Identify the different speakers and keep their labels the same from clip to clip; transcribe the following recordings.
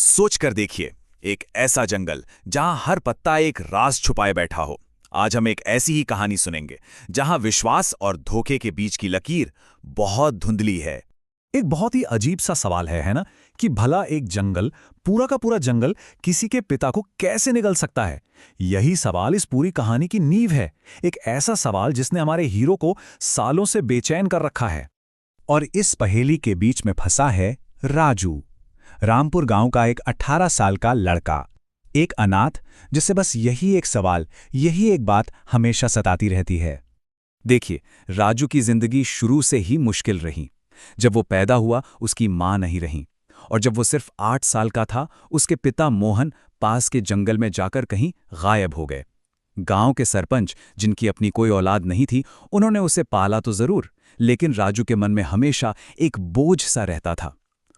Speaker 1: सोच कर देखिए, एक ऐसा जंगल जहां हर पत्ता एक राज छुपाए बैठा हो। आज हम एक ऐसी ही कहानी सुनेंगे जहां विश्वास और धोखे के बीच की लकीर बहुत धुंधली है।
Speaker 2: एक बहुत ही अजीब सा सवाल है ना? कि भला एक जंगल, पूरा का पूरा जंगल, किसी के पिता को कैसे निगल सकता है? यही सवाल इस पूरी कहानी की नींव है। एक ऐसा सवाल जिसने हमारे हीरो को सालों से बेचैन कर रखा है। और इस पहेली के बीच में फंसा है राजू, रामपुर गांव का एक 18 साल का लड़का, एक अनाथ जिसे बस यही एक सवाल, यही एक बात हमेशा सताती रहती है। देखिए, राजू की जिंदगी शुरू से ही मुश्किल रही। जब वो पैदा हुआ, उसकी मां नहीं रही, और जब वो सिर्फ 8 साल का था, उसके पिता मोहन पास के जंगल में जाकर कहीं गायब हो गए। गांव के सरपंच, जिनकी अपनी कोई औलाद नहीं थी, उन्होंने उसे पाला तो जरूर, लेकिन राजू के मन में हमेशा एक बोझ सा रहता था।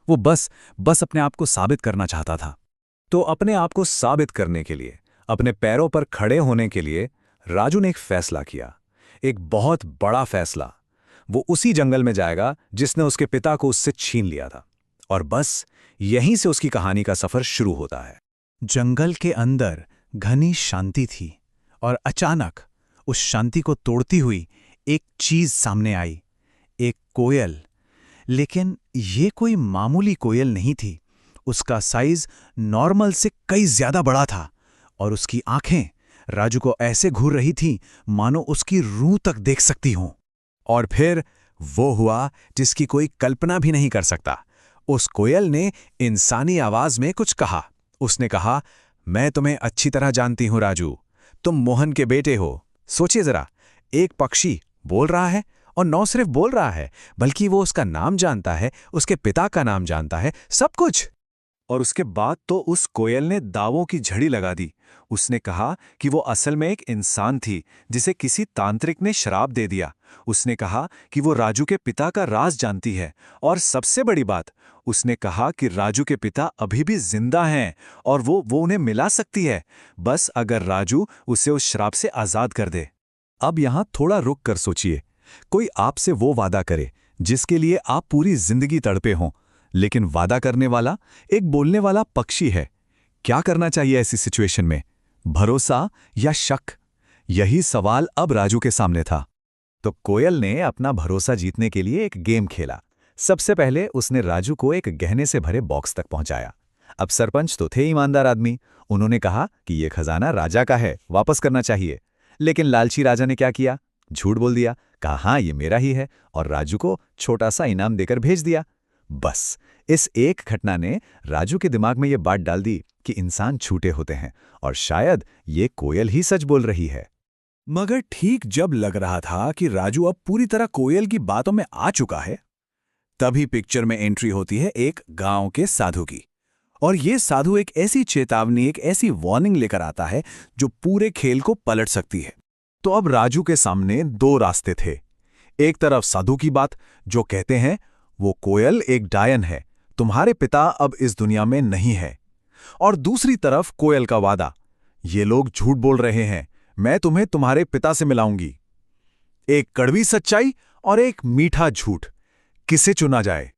Speaker 2: वो बस अपने आप को साबित करना चाहता था। तो अपने आप को साबित करने के लिए, अपने पैरों पर खड़े होने के लिए, राजू ने एक फैसला किया, एक बहुत बड़ा फैसला। वो उसी जंगल में जाएगा जिसने उसके पिता को उससे छीन लिया था। और बस यहीं से उसकी कहानी का सफर शुरू होता है। जंगल के अंदर घनी शांति थी, और अचानक उस शांति को तोड़ती हुई एक चीज सामने आई, एक कोयल। लेकिन ये कोई मामूली कोयल नहीं थी। उसका साइज नॉर्मल से कई ज्यादा बड़ा था, और उसकी आंखें राजू को ऐसे घूर रही थीं मानो उसकी रूह तक देख सकती हों। और फिर वो हुआ जिसकी कोई कल्पना भी नहीं कर सकता। उस कोयल ने इंसानी आवाज में कुछ कहा। उसने कहा, मैं तुम्हें अच्छी तरह जानती हूं राजू, तुम मोहन के बेटे हो। सोचिए जरा, एक पक्षी बोल रहा है, और न सिर्फ बोल रहा है, बल्कि वो उसका नाम जानता है, उसके पिता का नाम जानता है, सब कुछ। और उसके बाद तो उस कोयल ने दावों की झड़ी लगा दी। उसने कहा कि वो असल में एक इंसान थी जिसे किसी तांत्रिक ने श्राप दे दिया। उसने कहा कि वो राजू के पिता का राज जानती है, और सबसे बड़ी बात, उसने कहा कि राजू के पिता अभी भी जिंदा हैं और वो उन्हें मिला सकती है, बस अगर राजू उसे उस श्राप से आजाद कर दे। अब यहां थोड़ा रुक कर सोचिए, कोई आपसे वो वादा करे जिसके लिए आप पूरी जिंदगी तड़पे हों, लेकिन वादा करने वाला एक बोलने वाला पक्षी है। क्या करना चाहिए ऐसी सिचुएशन में? भरोसा या शक? यही सवाल अब राजू के सामने था। तो कोयल ने अपना भरोसा जीतने के लिए एक गेम खेला। सबसे पहले उसने राजू को एक गहने से भरे बॉक्स तक पहुंचाया। अब सरपंच तो थे ईमानदार आदमी, उन्होंने कहा कि यह खजाना राजा का है, वापस करना चाहिए। लेकिन लालची राजा ने क्या किया? झूठ बोल दिया, कहा हाँ ये मेरा ही है, और राजू को छोटा सा इनाम देकर भेज दिया। बस इस एक घटना ने राजू के दिमाग में यह बात डाल दी कि इंसान झूठे होते हैं, और शायद ये कोयल ही सच बोल रही है। मगर ठीक जब लग रहा था कि राजू अब पूरी तरह कोयल की बातों में आ चुका है, तभी पिक्चर में एंट्री होती है एक गांव के साधु की। और ये साधु एक ऐसी चेतावनी, एक ऐसी वार्निंग लेकर आता है जो पूरे खेल को पलट सकती है। तो अब राजू के सामने दो रास्ते थे। एक तरफ साधु की बात जो कहते हैं वो कोयल एक डायन है, तुम्हारे पिता अब इस दुनिया में नहीं है। और दूसरी तरफ कोयल का वादा, ये लोग झूठ बोल रहे हैं, मैं तुम्हें तुम्हारे पिता से मिलाऊंगी। एक कड़वी सच्चाई और एक मीठा झूठ, किसे चुना जाए?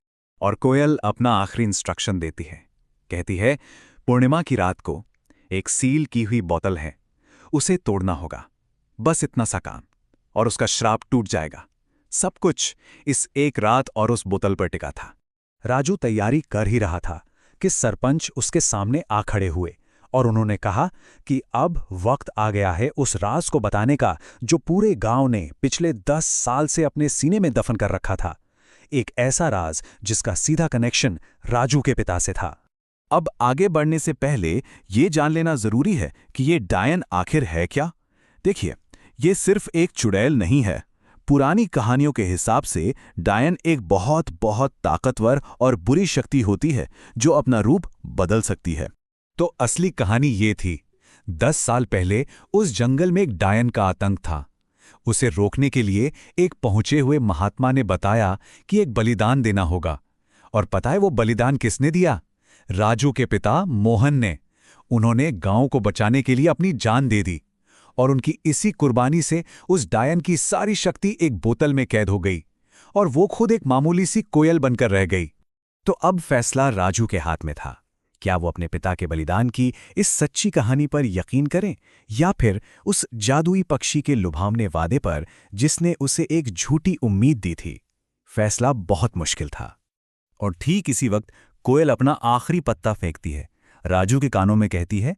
Speaker 2: और कोयल अपना आखिरी इंस्ट्रक्शन देती है, कहती है, पूर्णिमा की रात को एक सील की हुई बोतल है, उसे तोड़ना होगा, बस इतना सा काम, और उसका श्राप टूट जाएगा। सब कुछ इस एक रात और उस बोतल पर टिका था। राजू तैयारी कर ही रहा था कि सरपंच उसके सामने आ खड़े हुए, और उन्होंने कहा कि अब वक्त आ गया है उस राज को बताने का जो पूरे गांव ने पिछले 10 साल से अपने सीने में दफन कर रखा था। एक ऐसा राज जिसका सीधा कनेक्शन राजू के पिता से था। अब आगे बढ़ने से पहले ये जान लेना जरूरी है कि ये डायन आखिर है क्या। देखिए, ये सिर्फ एक चुड़ैल नहीं है। पुरानी कहानियों के हिसाब से डायन एक बहुत बहुत ताकतवर और बुरी शक्ति होती है जो अपना रूप बदल सकती है। तो असली कहानी ये थी, 10 साल पहले उस जंगल में एक डायन का आतंक था। उसे रोकने के लिए एक पहुंचे हुए महात्मा ने बताया कि एक बलिदान देना होगा। और पता है वो बलिदान किसने दिया? राजू के पिता मोहन ने। उन्होंने गांव को बचाने के लिए अपनी जान दे दी, और उनकी इसी कुर्बानी से उस डायन की सारी शक्ति एक बोतल में कैद हो गई, और वो खुद एक मामूली सी कोयल बनकर रह गई। तो अब फैसला राजू के हाथ में था क्या वो अपने पिता के बलिदान की इस सच्ची कहानी पर यकीन करें या फिर उस जादुई पक्षी के लुभावने वादे पर जिसने उसे एक झूठी उम्मीद दी थी? फैसला बहुत मुश्किल था। और ठीक इसी वक्त कोयल अपना आखिरी पत्ता फेंकती है। राजू के कानों में कहती है,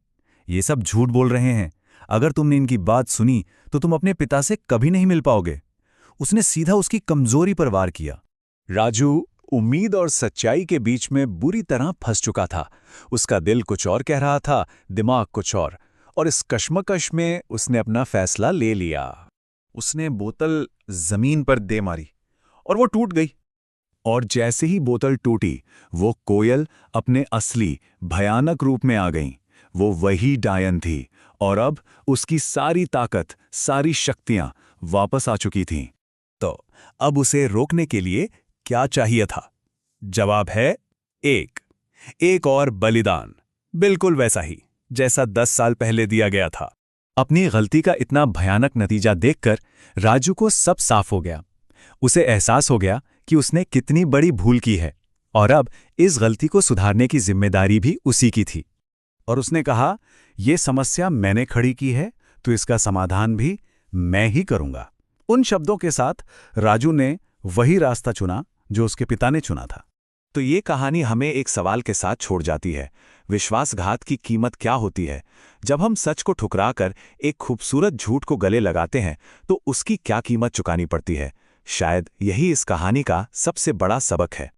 Speaker 2: ये सब झूठ बोल रहे हैं। अगर तुमने इनकी बात सुनी तो तुम अपने पिता से कभी नहीं मिल पाओगे। उसने सीधा उसकी कमजोरी पर वार किया। राजू उम्मीद और सच्चाई के बीच में बुरी तरह फंस चुका था। उसका दिल कुछ और कह रहा था, दिमाग कुछ और इस कश्मकश में उसने अपना फैसला ले लिया। उसने बोतल जमीन पर दे मारी और वो टूट गई। और जैसे ही बोतल टूटी, वो कोयल अपने असली भयानक रूप में आ गई। वो वही डायन थी और अब उसकी सारी ताकत, सारी शक्तियां वापस आ चुकी थीं। तो अब उसे रोकने के लिए क्या चाहिए था? जवाब है एक और बलिदान, बिल्कुल वैसा ही जैसा 10 साल पहले दिया गया था। अपनी गलती का इतना भयानक नतीजा देखकर राजू को सब साफ हो गया। उसे एहसास हो गया कि उसने कितनी बड़ी भूल की है और अब इस गलती को सुधारने की जिम्मेदारी भी उसी की थी। और उसने कहा, ये समस्या मैंने खड़ी की है तो इसका समाधान भी मैं ही करूंगा। उन शब्दों के साथ राजू ने वही रास्ता चुना जो उसके पिता ने चुना था। तो ये कहानी हमें एक सवाल के साथ छोड़ जाती है, विश्वासघात की कीमत क्या होती है? जब हम सच को ठुकराकर एक खूबसूरत झूठ को गले लगाते हैं तो उसकी क्या कीमत चुकानी पड़ती है? शायद यही इस कहानी का सबसे बड़ा सबक है।